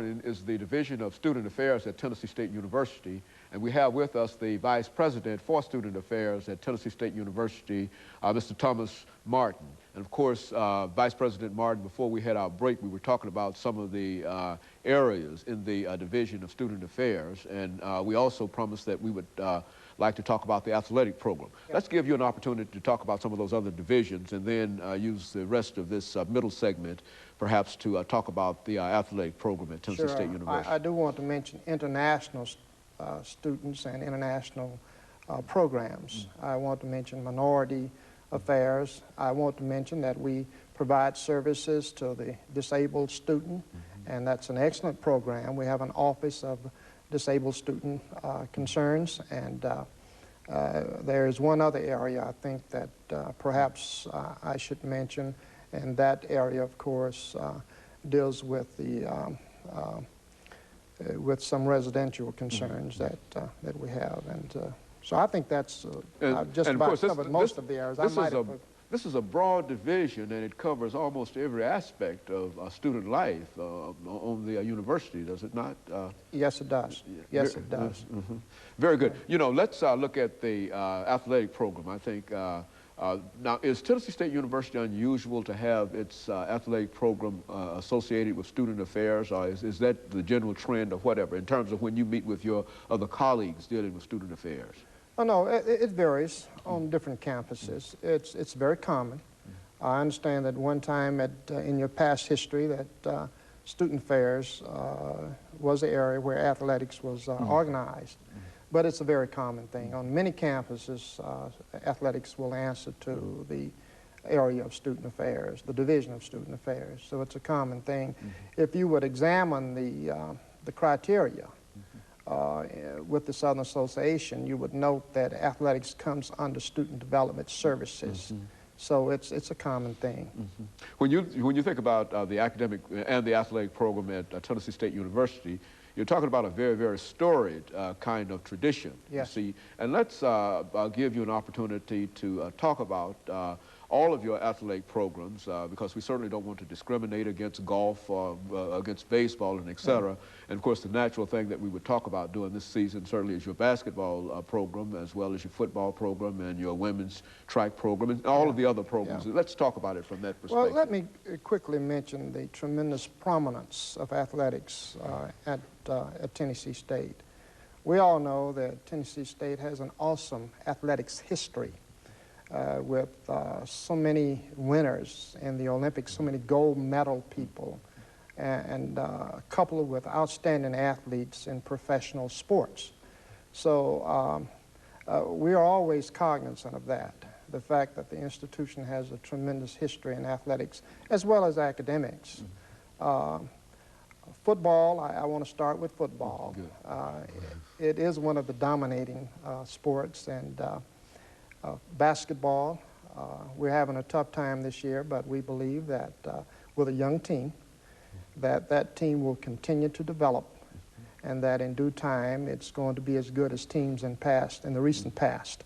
morning is the Division of Student Affairs at Tennessee State University, and we have with us the Vice President for Student Affairs at Tennessee State University, Mr. TMartin3. And of course, Vice President Martin, before we had our break, we were talking about some of the areas in the Division of Student Affairs, and we also promised that we would like to talk about the athletic program. Yep. Let's give you an opportunity to talk about some of those other divisions, and then use the rest of this middle segment perhaps to talk about the athletic program at Tennessee State University. I do want to mention international students and international programs. I want to mention minority affairs. I want to mention that we provide services to the disabled student, and that's an excellent program. We have an Office of Disabled Student Concerns, and there's one other area I think that perhaps I should mention, and that area, of course, deals with the with some residential concerns that we have, and so I think that's just about covered most of the areas. This is a broad division, and it covers almost every aspect of student life on the university, does it not? Yes, it does. Yes, it does. Very good. You know, let's look at the athletic program. I think now, is Tennessee State University unusual to have its athletic program associated with student affairs, or is that the general trend or whatever, in terms of when you meet with your other colleagues dealing with student affairs? Oh, no, it varies on different campuses. It's very common. I understand that one time in your past history that student affairs was the area where athletics was organized. But it's a very common thing. On many campuses, athletics will answer to the area of student affairs, the division of student affairs. So it's a common thing. If you would examine the criteria with the Southern Association, you would note that athletics comes under student development services. So it's a common thing. When you think about the academic and the athletic program at Tennessee State University, you're talking about a very, very storied kind of tradition, yes. You see. And let's give you an opportunity to talk about all of your athletic programs, because we certainly don't want to discriminate against golf or against baseball and et cetera. And of course, the natural thing that we would talk about during this season certainly is your basketball program, as well as your football program and your women's track program and all of the other programs. Let's talk about it from that perspective. Well, let me quickly mention the tremendous prominence of athletics at Tennessee State. We all know that Tennessee State has an awesome athletics history with so many winners in the Olympics, so many gold medal people, and coupled with outstanding athletes in professional sports. So we are always cognizant of that, the fact that the institution has a tremendous history in athletics as well as academics. Football, I want to start with football. It is one of the dominating sports, and basketball, we're having a tough time this year, but we believe that with a young team, that team will continue to develop, and that in due time it's going to be as good as teams in the recent past.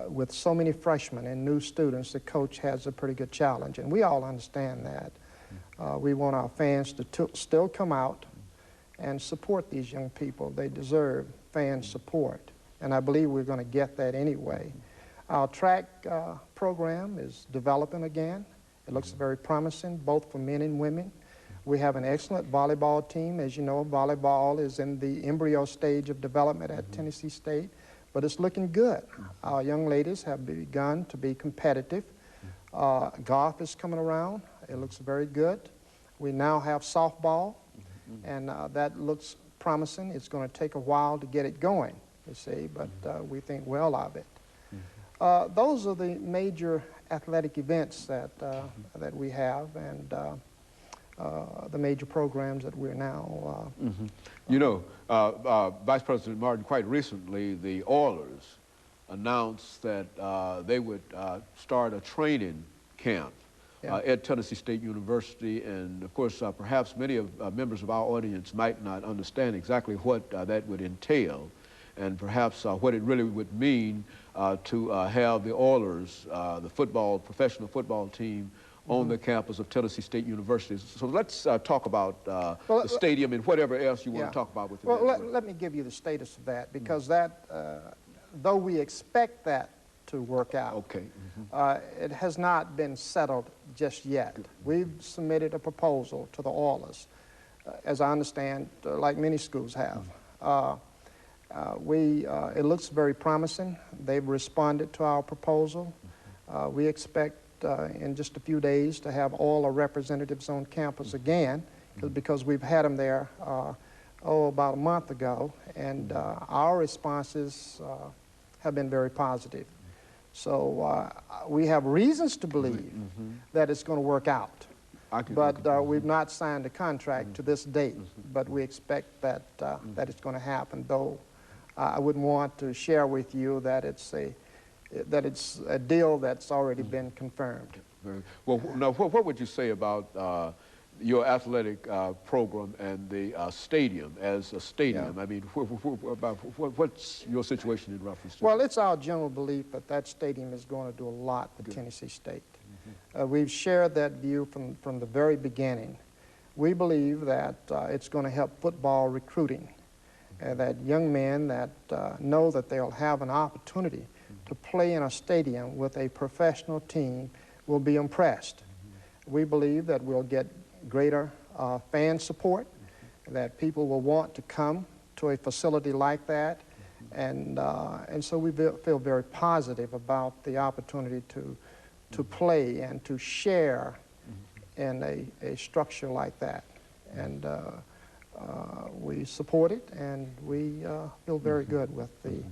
With so many freshmen and new students, the coach has a pretty good challenge, and we all understand that. We want our fans to still come out and support these young people. They deserve fan support, and I believe we're going to get that anyway. Our track program is developing again. It looks very promising, both for men and women. We have an excellent volleyball team. As you know, volleyball is in the embryo stage of development at Tennessee State, but it's looking good. Our young ladies have begun to be competitive. Golf is coming around. It looks very good. We now have softball, and that looks promising. It's going to take a while to get it going, you see, but we think well of it. Those are the major athletic events that we have, and the major programs that we're now... You know, Vice President Martin, quite recently, the Oilers announced that they would start a training camp at Tennessee State University, and of course, perhaps many of members of our audience might not understand exactly what that would entail, and perhaps what it really would mean to have the Oilers, the professional football team, on the campus of Tennessee State University. So let's talk about Well, the stadium and whatever else you want to talk about with it. Well, let me give you the status of that, because that, though we expect that to work out, Okay. it has not been settled just yet. We've submitted a proposal to the Oilers, as I understand, like many schools have. It looks very promising. They've responded to our proposal. We expect in just a few days to have all the representatives on campus again, because we've had them there about a month ago, and our responses have been very positive. So we have reasons to believe that it's going to work out. But we've not signed a contract to this date, but we expect that, that it's going to happen, though I wouldn't want to share with you that it's a deal that's already been confirmed. Well, now, what would you say about your athletic program and the stadium as a stadium? I mean, what's your situation in reference to Well, it's our general belief that that stadium is going to do a lot for Tennessee State. We've shared that view from the very beginning. We believe that it's going to help football recruiting, that young men that know that they'll have an opportunity to play in a stadium with a professional team will be impressed. We believe that we'll get greater fan support, that people will want to come to a facility like that, and so we feel very positive about the opportunity to play and to share in a structure like that. And we support it, and we feel very good with the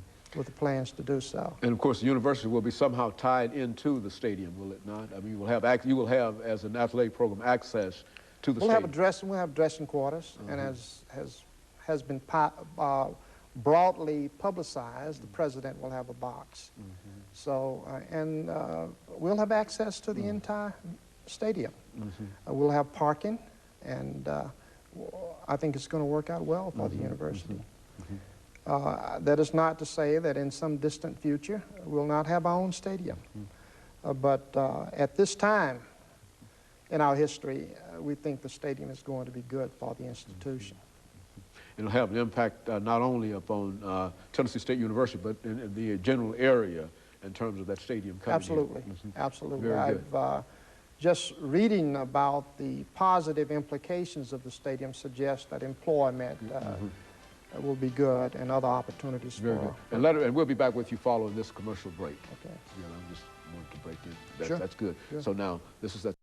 plans to do so. And of course, the university will be somehow tied into the stadium, will it not? I mean, you will have, as an athletic program, access to the stadium. We'll have dressing quarters, and as has been broadly publicized, the president will have a box. So, and we'll have access to the entire stadium. We'll have parking, and I think it's going to work out well for the university. That is not to say that in some distant future we'll not have our own stadium. But at this time in our history, we think the stadium is going to be good for the institution. It'll have an impact not only upon Tennessee State University, but in the general area in terms of that stadium coming Absolutely, absolutely. Very good. I've just reading about the positive implications of the stadium suggests that employment will be good, and other opportunities Very for... good. And we'll be back with you following this commercial break. Okay. I just wanted to break in. Sure. That's good. So now, this is that